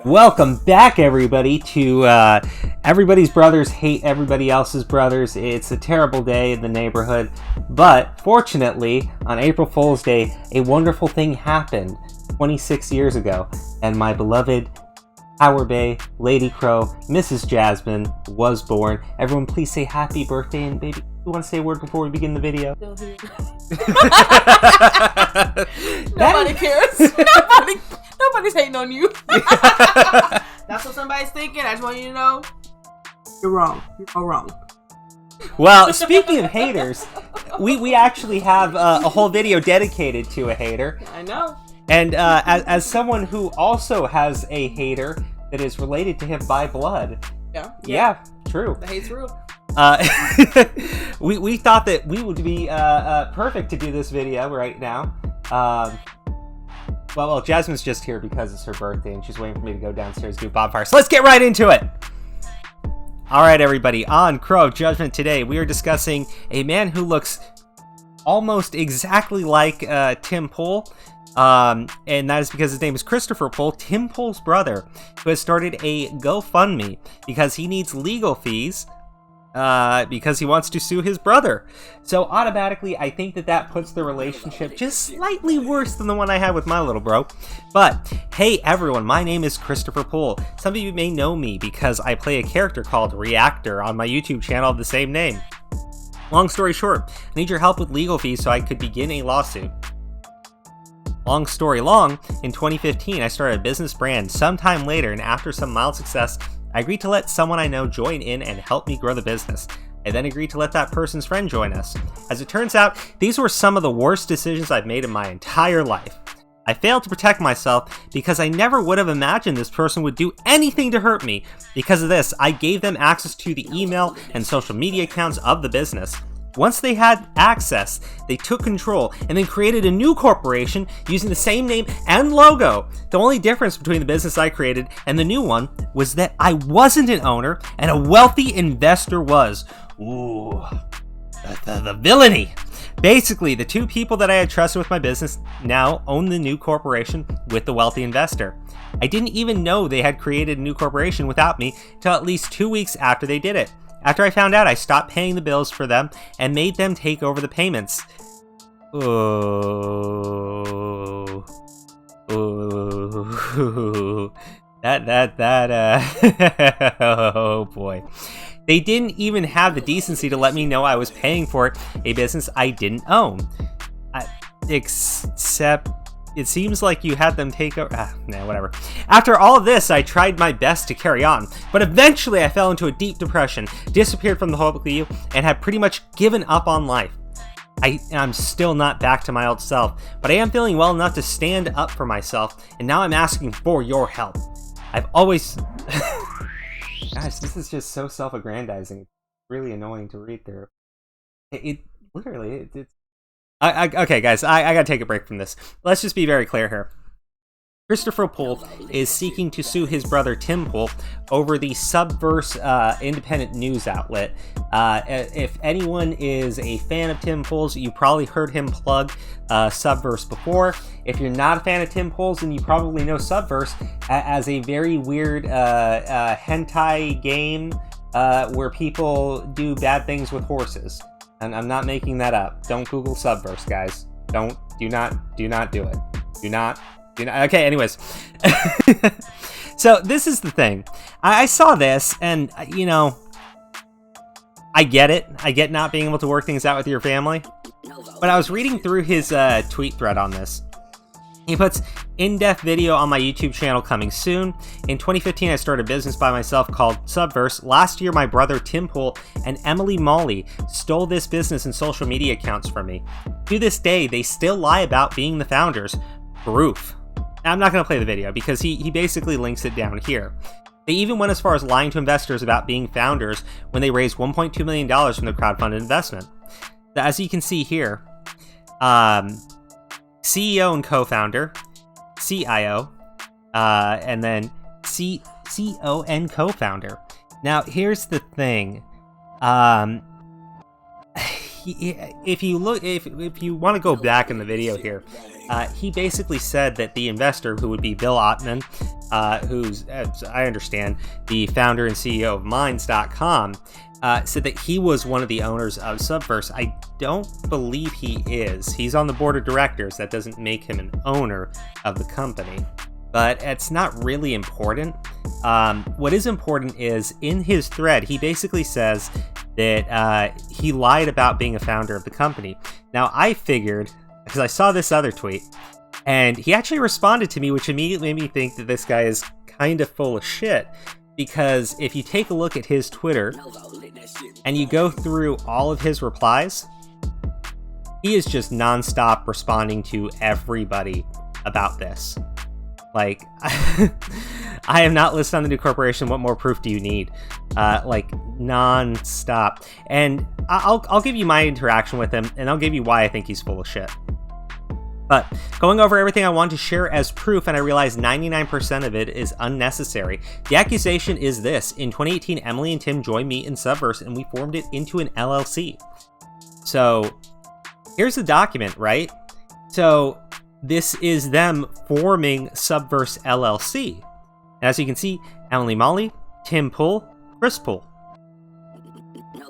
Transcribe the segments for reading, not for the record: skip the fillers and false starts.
Welcome back, everybody, to Everybody's Brothers Hate Everybody Else's Brothers. It's a terrible day in the neighborhood, but fortunately, on April Fool's Day, a wonderful thing happened 26 years ago, and my beloved Power Bay Lady Crow, Mrs. Jasmine, was born. Everyone, please say happy birthday, and baby, you want to say a word before we begin the video? Nobody cares. Nobody's hating on you. That's what somebody's thinking. I just want you to know you're wrong. You're all wrong. Well, speaking of haters, we actually have a whole video dedicated to a hater. I know. And as someone who also has a hater that is related to him by blood. Yeah, true. The hate's real. We thought that we would be perfect to do this video right now. Well, Jasmine's just here because it's her birthday and she's waiting for me to go downstairs and do bonfire. So let's get right into it! Alright, everybody, on Crow of Judgment today, we are discussing a man who looks almost exactly like Tim Pool. And that is because his name is Christopher Pool, Tim Pool's brother, who has started a GoFundMe because he needs legal fees because he wants to sue his brother. So automatically, I think that puts the relationship just slightly worse than the one I had with my little bro. But hey everyone, my name is Christopher Pool. Some of you may know me because I play a character called Reactor on my YouTube channel of the same name. Long story short, I need your help with legal fees so I could begin a lawsuit. Long story long, in 2015 I started a business brand. Sometime later, and after some mild success, I agreed to let someone I know join in and help me grow the business. I then agreed to let that person's friend join us. As it turns out, these were some of the worst decisions I've made in my entire life. I failed to protect myself because I never would have imagined this person would do anything to hurt me. Because of this, I gave them access to the email and social media accounts of the business. Once they had access, they took control and then created a new corporation using the same name and logo. The only difference between the business I created and the new one was that I wasn't an owner and a wealthy investor was. Ooh, the villainy. Basically, the two people that I had trusted with my business now own the new corporation with the wealthy investor. I didn't even know they had created a new corporation without me till at least 2 weeks after they did it. After I found out, I stopped paying the bills for them and made them take over the payments. Oh, oh boy. They didn't even have the decency to let me know I was paying for a business I didn't own. Except, it seems like you had them take over. Whatever. After all of this, I tried my best to carry on, but eventually I fell into a deep depression, disappeared from the public view, and had pretty much given up on life. I'm still not back to my old self, but I am feeling well enough to stand up for myself, and now I'm asking for your help. I've always... Gosh, this is just so self-aggrandizing. It's really annoying to read through. It's... Okay, guys, I gotta take a break from this. Let's just be very clear here. Christopher Pool is seeking to sue his brother Tim Pool over the Subverse independent news outlet. If anyone is a fan of Tim Pool's, you probably heard him plug Subverse before. If you're not a fan of Tim Pool's, then you probably know Subverse as a very weird hentai game where people do bad things with horses. And I'm not making that up. Don't Google Subverse, guys. Do not do it. Do not. Okay, anyways. So this is the thing. I saw this and, you know, I get it. I get not being able to work things out with your family. But I was reading through his tweet thread on this. He puts, in-depth video on my YouTube channel coming soon. In 2015, I started a business by myself called Subverse. Last year, my brother Tim Pool and Emily Molly stole this business and social media accounts from me. To this day, they still lie about being the founders. Proof. Now, I'm not going to play the video because he basically links it down here. They even went as far as lying to investors about being founders when they raised $1.2 million from the crowdfunded investment. As you can see here, CEO and co-founder, CIO, and then CO and co-founder. Now, here's the thing. if you want to go back in the video here, he basically said that the investor, who would be Bill Ottman, who's, as I understand, the founder and CEO of Minds.com, said that he was one of the owners of Subverse. I don't believe he is. He's on the board of directors. That doesn't make him an owner of the company. But it's not really important. What is important is, in his thread, he basically says that he lied about being a founder of the company. Now, I figured, because I saw this other tweet, and he actually responded to me, which immediately made me think that this guy is kind of full of shit. Because if you take a look at his Twitter, and you go through all of his replies, he is just nonstop responding to everybody about this. Like, I am not listed on the new corporation. What more proof do you need? Like, non-stop. And I'll give you my interaction with him, and I'll give you why I think he's full of shit. But going over everything I want to share as proof, and I realize 99% of it is unnecessary. The accusation is this. In 2018, Emily and Tim joined me in Subverse, and we formed it into an LLC. So, here's the document, right? So, this is them forming Subverse LLC. As you can see, Emily Molly, Tim Pool, Chris Pool.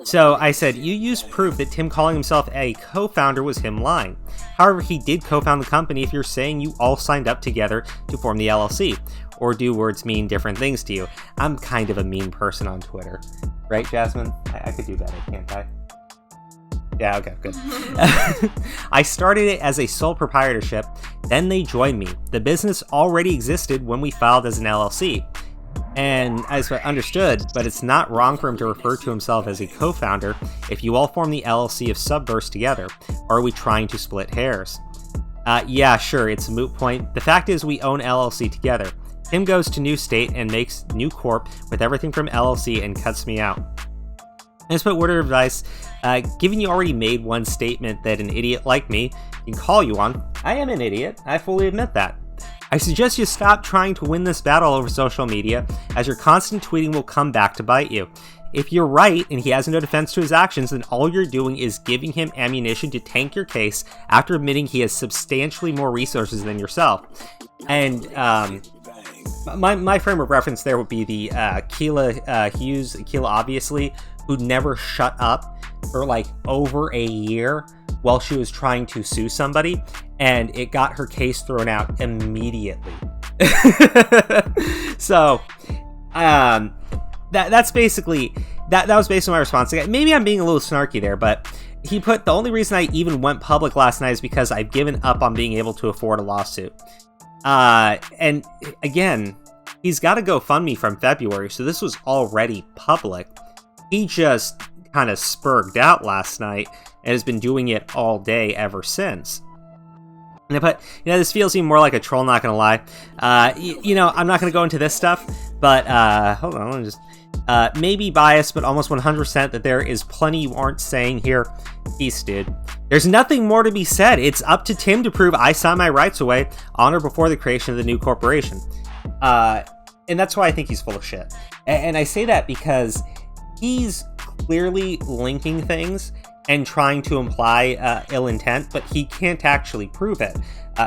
So I said, you used proof that Tim calling himself a co-founder was him lying. However, he did co-found the company if you're saying you all signed up together to form the LLC. Or do words mean different things to you? I'm kind of a mean person on Twitter. Right, Jasmine? I could do better, can't I? Yeah, okay, good. I started it as a sole proprietorship, then they joined me. The business already existed when we filed as an LLC. And as I understood, but it's not wrong for him to refer to himself as a co-founder if you all form the LLC of Subverse together. Or are we trying to split hairs? Yeah, sure, it's a moot point. The fact is we own LLC together. Tim goes to New State and makes New Corp with everything from LLC and cuts me out. As put word of advice, given you already made one statement that an idiot like me can call you on, I am an idiot, I fully admit that. I suggest you stop trying to win this battle over social media, as your constant tweeting will come back to bite you. If you're right and he has no defense to his actions, then all you're doing is giving him ammunition to tank your case after admitting he has substantially more resources than yourself. And my frame of reference there would be the Keila obviously, who never shut up for like over a year while she was trying to sue somebody, and it got her case thrown out immediately. So, that's basically, that was basically my response. Maybe I'm being a little snarky there, but he put, the only reason I even went public last night is because I've given up on being able to afford a lawsuit. And again, he's got a GoFundMe from February, so this was already public. He just kind of spurged out last night and has been doing it all day ever since. But, this feels even more like a troll, not gonna lie. I'm not gonna go into this stuff, but, hold on, let me just, maybe biased, but almost 100% that there is plenty you aren't saying here. Peace, dude. There's nothing more to be said. It's up to Tim to prove I signed my rights away on or before the creation of the new corporation. And that's why I think he's full of shit. And I say that because he's clearly linking things and trying to imply ill intent, but he can't actually prove it.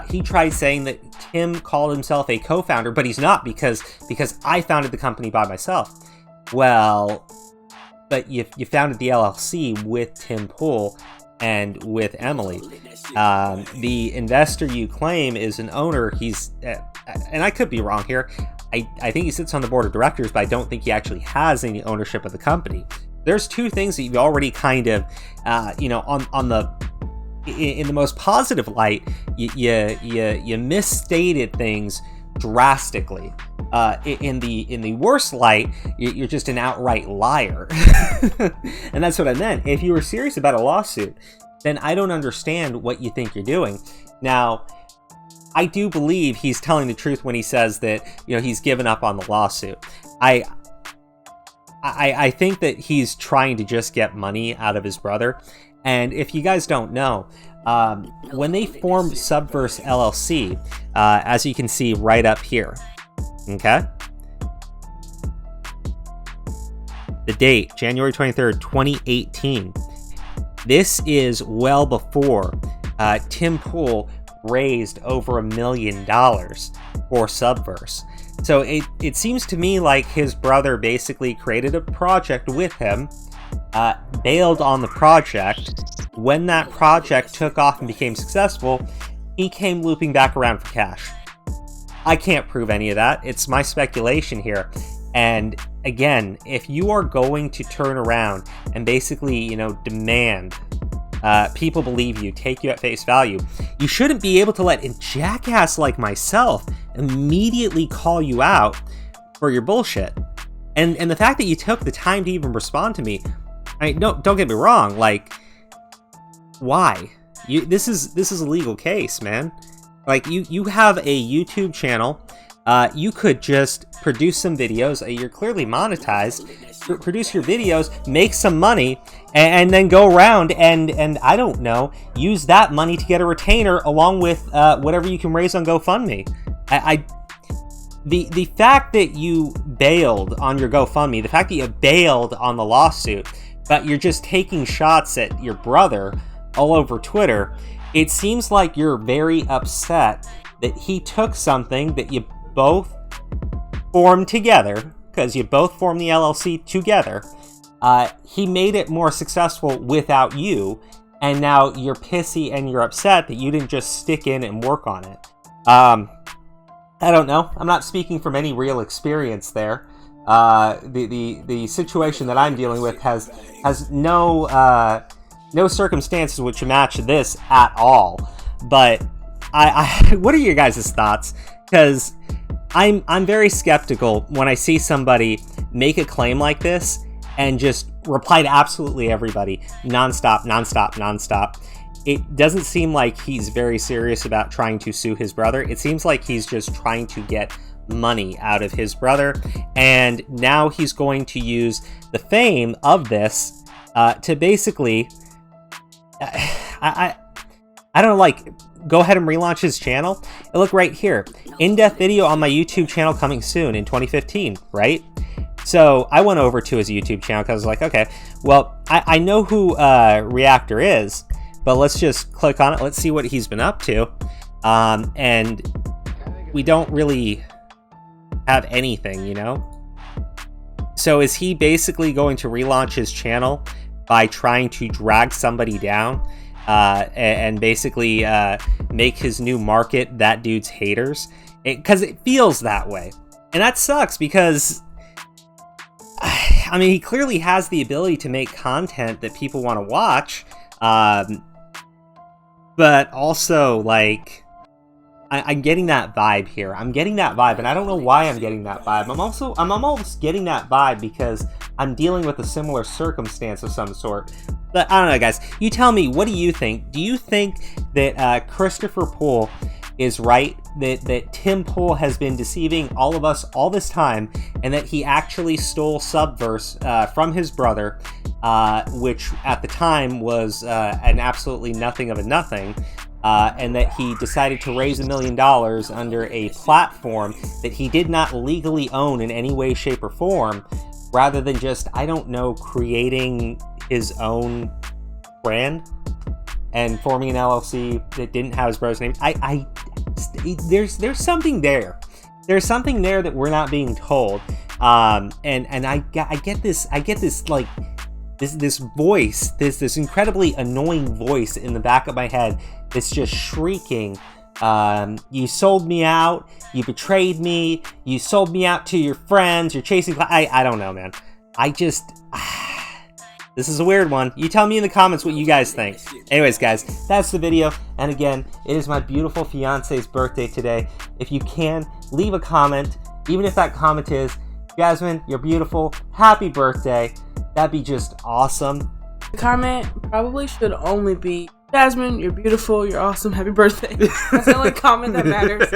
He tried saying that Tim called himself a co-founder, but he's not, because I founded the company by myself. Well, but you founded the LLC with Tim Pool and with Emily. The investor you claim is an owner. He's, and I could be wrong here, I think he sits on the board of directors, but I don't think he actually has any ownership of the company. There's two things that you've already kind of, in the most positive light, you misstated things drastically. In the worst light, you're just an outright liar. And that's what I meant. If you were serious about a lawsuit, then I don't understand what you think you're doing. Now, I do believe he's telling the truth when he says that, he's given up on the lawsuit. I think that he's trying to just get money out of his brother. And if you guys don't know, when they formed Subverse LLC, as you can see right up here, okay? The date, January 23rd, 2018. This is well before Tim Pool raised over $1 million for Subverse. So it seems to me like his brother basically created a project with him, bailed on the project. When that project took off and became successful, he came looping back around for cash. I can't prove any of that. It's my speculation here. And again, if you are going to turn around and basically, demand people believe you, take you at face value, you shouldn't be able to let a jackass like myself immediately call you out for your bullshit. And the fact that you took the time to even respond to me, don't get me wrong, like, why? This is a legal case, man. Like, you have a YouTube channel. You could just produce some videos. You're clearly monetized. Produce your videos, make some money, and then go around and I don't know, use that money to get a retainer along with whatever you can raise on GoFundMe. The fact that you bailed on your GoFundMe, the fact that you bailed on the lawsuit, but you're just taking shots at your brother all over Twitter, it seems like you're very upset that he took something that you both formed together, because you both formed the LLC together. He made it more successful without you, and now you're pissy and you're upset that you didn't just stick in and work on it. I don't know. I'm not speaking from any real experience there. The situation that I'm dealing with has no circumstances which match this at all. But what are your guys' thoughts? Because I'm very skeptical when I see somebody make a claim like this and just reply to absolutely everybody nonstop. It doesn't seem like he's very serious about trying to sue his brother. It seems like he's just trying to get money out of his brother, and now he's going to use the fame of this to basically I don't know, like, go ahead and relaunch his channel. And look right here, in-depth video on my YouTube channel coming soon in 2015, right? So I went over to his YouTube channel because I was like, okay, well, I know who Reactor is, but let's just click on it. Let's see what he's been up to. And we don't really have anything, So is he basically going to relaunch his channel by trying to drag somebody down and basically make his new market that dude's haters? Because it feels that way. And that sucks because, he clearly has the ability to make content that people want to watch. But also, like, I'm getting that vibe here. I'm getting that vibe, and I don't know why I'm getting that vibe. I'm almost getting that vibe because I'm dealing with a similar circumstance of some sort. But I don't know, guys. You tell me, what do you think? Do you think that Christopher Poole is right? That Tim Pool has been deceiving all of us all this time, and that he actually stole Subverse from his brother, which at the time was an absolutely nothing of a nothing, and that he decided to raise $1 million under a platform that he did not legally own in any way, shape, or form, rather than just, I don't know, creating his own brand and forming an LLC that didn't have his brother's name. There's something there. There's something there that we're not being told. And I get this like this voice, this incredibly annoying voice in the back of my head that's just shrieking, you sold me out, you betrayed me, you sold me out to your friends, you're chasing. I don't know, man. This is a weird one. You tell me in the comments what you guys think. Anyways, guys, that's the video. And again, it is my beautiful fiance's birthday today. If you can, leave a comment, even if that comment is, Jasmine, you're beautiful, happy birthday. That'd be just awesome. The comment probably should only be, Jasmine, you're beautiful, you're awesome, happy birthday. That's the only comment that matters.